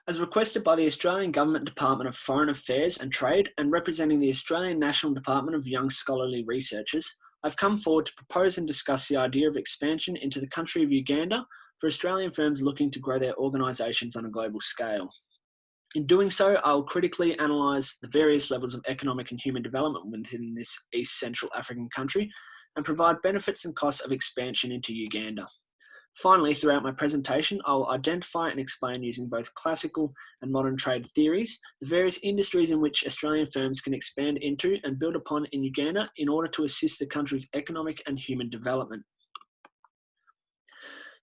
As requested by the Australian Government Department of Foreign Affairs and Trade and representing the Australian National Department of Young Scholarly Researchers, I've come forward to propose and discuss the idea of expansion into the country of Uganda for Australian firms looking to grow their organisations on a global scale. In doing so, I'll critically analyse the various levels of economic and human development within this East Central African country and provide benefits and costs of expansion into Uganda. Finally, throughout my presentation, I'll identify and explain using both classical and modern trade theories, the various industries in which Australian firms can expand into and build upon in Uganda in order to assist the country's economic and human development.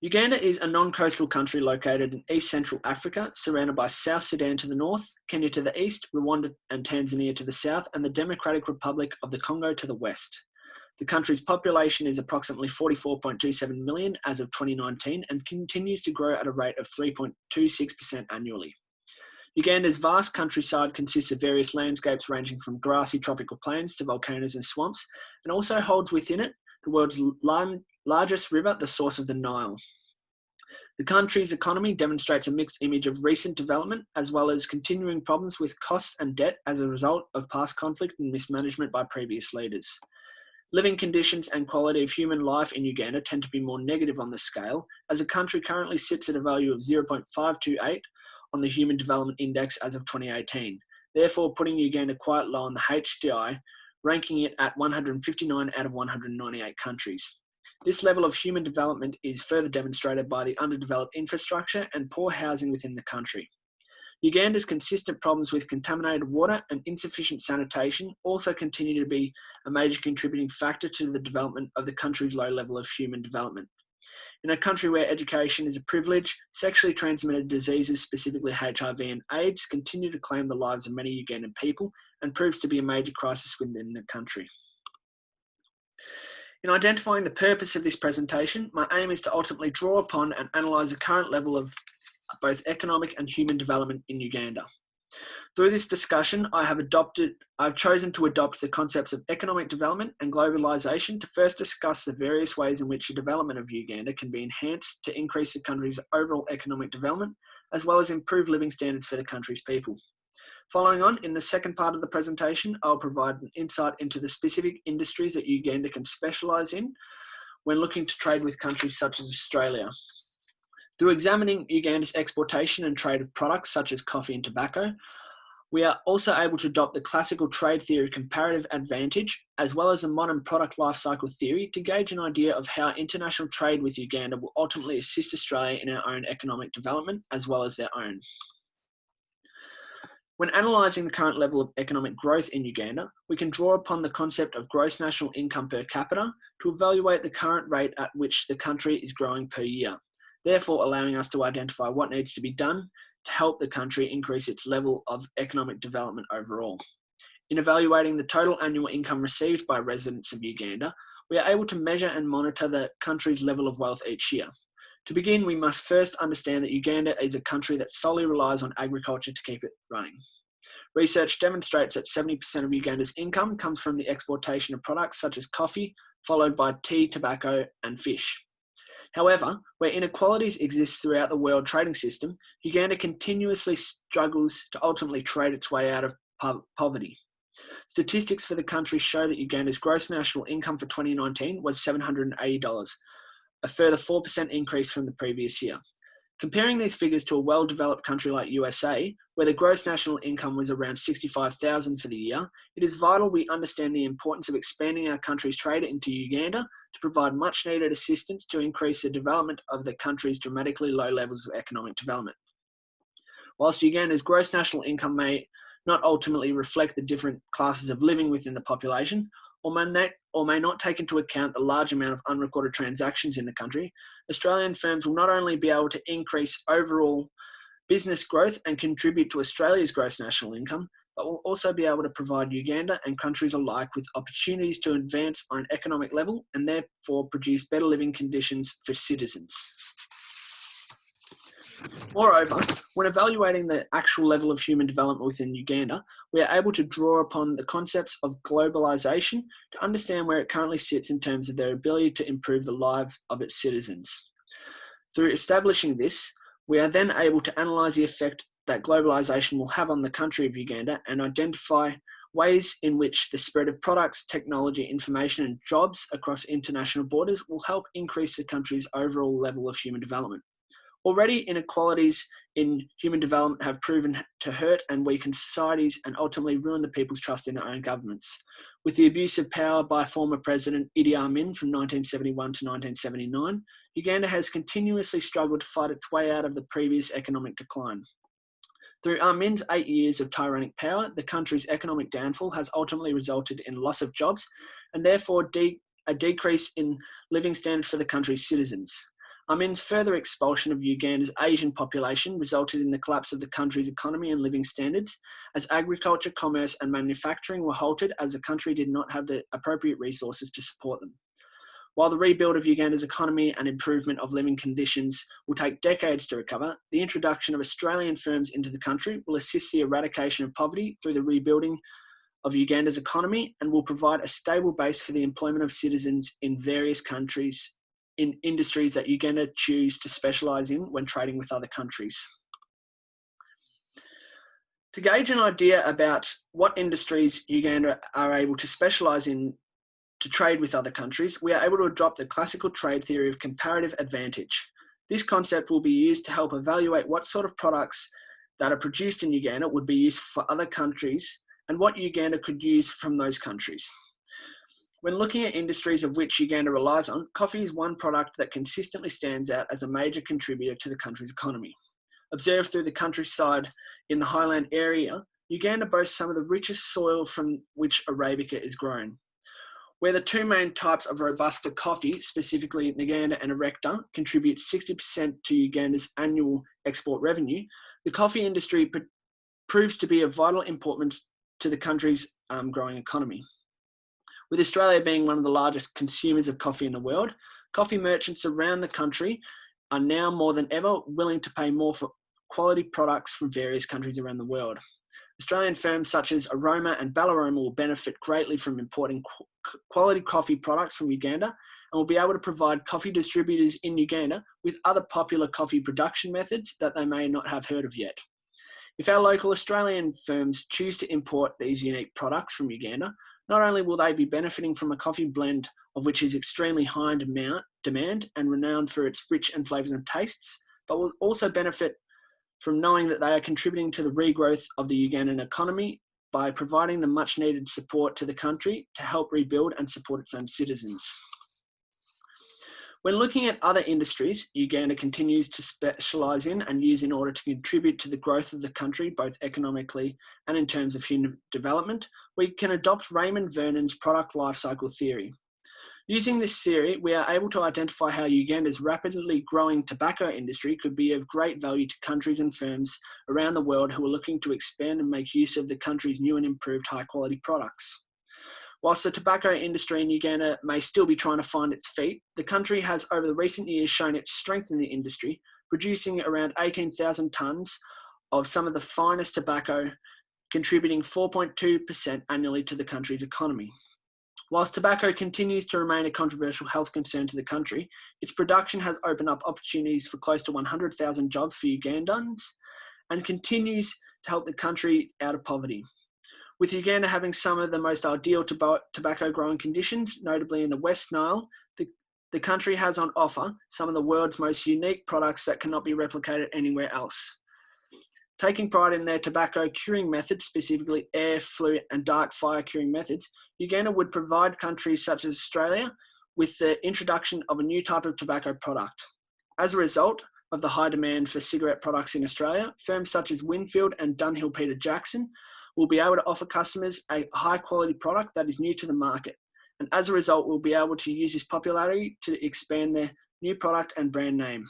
Uganda is a non-coastal country located in East Central Africa, surrounded by South Sudan to the north, Kenya to the east, Rwanda and Tanzania to the south, and the Democratic Republic of the Congo to the west. The country's population is approximately 44.27 million as of 2019 and continues to grow at a rate of 3.26% annually. Uganda's vast countryside consists of various landscapes ranging from grassy tropical plains to volcanoes and swamps, and also holds within it the world's largest river, the source of the Nile. The country's economy demonstrates a mixed image of recent development as well as continuing problems with costs and debt as a result of past conflict and mismanagement by previous leaders. Living conditions and quality of human life in Uganda tend to be more negative on the scale, as the country currently sits at a value of 0.528 on the Human Development Index as of 2018, therefore putting Uganda quite low on the HDI, ranking it at 159 out of 198 countries. This level of human development is further demonstrated by the underdeveloped infrastructure and poor housing within the country. Uganda's consistent problems with contaminated water and insufficient sanitation also continue to be a major contributing factor to the development of the country's low level of human development. In a country where education is a privilege, sexually transmitted diseases, specifically HIV and AIDS, continue to claim the lives of many Ugandan people and proves to be a major crisis within the country. In identifying the purpose of this presentation, my aim is to ultimately draw upon and analyse the current level of both economic and human development in Uganda. Through this discussion, I've chosen to adopt the concepts of economic development and globalisation to first discuss the various ways in which the development of Uganda can be enhanced to increase the country's overall economic development, as well as improve living standards for the country's people. Following on, in the second part of the presentation, I'll provide an insight into the specific industries that Uganda can specialise in when looking to trade with countries such as Australia. Through examining Uganda's exportation and trade of products such as coffee and tobacco, we are also able to adopt the classical trade theory comparative advantage, as well as a modern product life cycle theory to gauge an idea of how international trade with Uganda will ultimately assist Australia in our own economic development, as well as their own. When analysing the current level of economic growth in Uganda, we can draw upon the concept of gross national income per capita to evaluate the current rate at which the country is growing per year, therefore allowing us to identify what needs to be done to help the country increase its level of economic development overall. In evaluating the total annual income received by residents of Uganda, we are able to measure and monitor the country's level of wealth each year. To begin, we must first understand that Uganda is a country that solely relies on agriculture to keep it running. Research demonstrates that 70% of Uganda's income comes from the exportation of products such as coffee, followed by tea, tobacco, and fish. However, where inequalities exist throughout the world trading system, Uganda continuously struggles to ultimately trade its way out of poverty. Statistics for the country show that Uganda's gross national income for 2019 was $780, a further 4% increase from the previous year. Comparing these figures to a well-developed country like USA, where the gross national income was around $65,000 for the year, it is vital we understand the importance of expanding our country's trade into Uganda to provide much-needed assistance to increase the development of the country's dramatically low levels of economic development. Whilst Uganda's gross national income may not ultimately reflect the different classes of living within the population, or may not take into account the large amount of unrecorded transactions in the country, Australian firms will not only be able to increase overall business growth and contribute to Australia's gross national income, but will also be able to provide Uganda and countries alike with opportunities to advance on an economic level and therefore produce better living conditions for citizens. Moreover, when evaluating the actual level of human development within Uganda, we are able to draw upon the concepts of globalisation to understand where it currently sits in terms of their ability to improve the lives of its citizens. Through establishing this, we are then able to analyse the effect that globalization will have on the country of Uganda and identify ways in which the spread of products, technology, information, and jobs across international borders will help increase the country's overall level of human development. Already, inequalities in human development have proven to hurt and weaken societies and ultimately ruin the people's trust in their own governments. With the abuse of power by former President Idi Amin from 1971 to 1979, Uganda has continuously struggled to fight its way out of the previous economic decline. Through Amin's 8 years of tyrannic power, the country's economic downfall has ultimately resulted in loss of jobs and therefore a decrease in living standards for the country's citizens. Amin's further expulsion of Uganda's Asian population resulted in the collapse of the country's economy and living standards, as agriculture, commerce, and manufacturing were halted as the country did not have the appropriate resources to support them. While the rebuild of Uganda's economy and improvement of living conditions will take decades to recover, the introduction of Australian firms into the country will assist the eradication of poverty through the rebuilding of Uganda's economy and will provide a stable base for the employment of citizens in various countries in industries that Uganda choose to specialise in when trading with other countries. To gauge an idea about what industries Uganda are able to specialise in to trade with other countries, we are able to adopt the classical trade theory of comparative advantage. This concept will be used to help evaluate what sort of products that are produced in Uganda would be used for other countries and what Uganda could use from those countries. When looking at industries of which Uganda relies on, coffee is one product that consistently stands out as a major contributor to the country's economy. Observed through the countryside in the highland area, Uganda boasts some of the richest soil from which Arabica is grown. Where the two main types of Robusta coffee, specifically Nganda and Erecta, contribute 60% to Uganda's annual export revenue, the coffee industry proves to be of vital importance to the country's growing economy. With Australia being one of the largest consumers of coffee in the world, coffee merchants around the country are now more than ever willing to pay more for quality products from various countries around the world. Australian firms such as Aroma and Ballaroma will benefit greatly from importing quality coffee products from Uganda and will be able to provide coffee distributors in Uganda with other popular coffee production methods that they may not have heard of yet. If our local Australian firms choose to import these unique products from Uganda, not only will they be benefiting from a coffee blend of which is extremely high in demand and renowned for its rich and flavours and tastes, but will also benefit from knowing that they are contributing to the regrowth of the Ugandan economy by providing the much needed support to the country to help rebuild and support its own citizens. When looking at other industries Uganda continues to specialise in and use in order to contribute to the growth of the country, both economically and in terms of human development, we can adopt Raymond Vernon's product lifecycle theory. Using this theory, we are able to identify how Uganda's rapidly growing tobacco industry could be of great value to countries and firms around the world who are looking to expand and make use of the country's new and improved high-quality products. Whilst the tobacco industry in Uganda may still be trying to find its feet, the country has over the recent years shown its strength in the industry, producing around 18,000 tonnes of some of the finest tobacco, contributing 4.2% annually to the country's economy. Whilst tobacco continues to remain a controversial health concern to the country, its production has opened up opportunities for close to 100,000 jobs for Ugandans and continues to help the country out of poverty. With Uganda having some of the most ideal tobacco growing conditions, notably in the West Nile, the country has on offer some of the world's most unique products that cannot be replicated anywhere else. Taking pride in their tobacco curing methods, specifically air, flue, and dark fire curing methods, Uganda would provide countries such as Australia with the introduction of a new type of tobacco product. As a result of the high demand for cigarette products in Australia, firms such as Winfield and Dunhill Peter Jackson will be able to offer customers a high quality product that is new to the market. And as a result, we'll be able to use this popularity to expand their new product and brand name.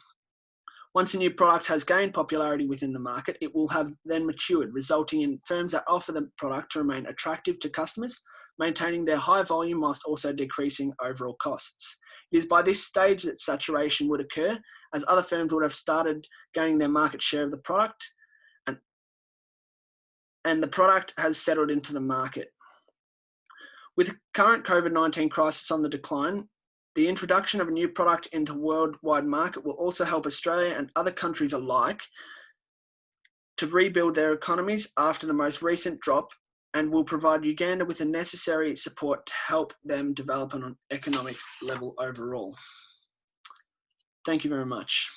Once a new product has gained popularity within the market, it will have then matured, resulting in firms that offer the product to remain attractive to customers, maintaining their high volume whilst also decreasing overall costs. It is by this stage that saturation would occur, as other firms would have started gaining their market share of the product, and the product has settled into the market. With the current COVID-19 crisis on the decline, the introduction of a new product into the worldwide market will also help Australia and other countries alike to rebuild their economies after the most recent drop and will provide Uganda with the necessary support to help them develop on an economic level overall. Thank you very much.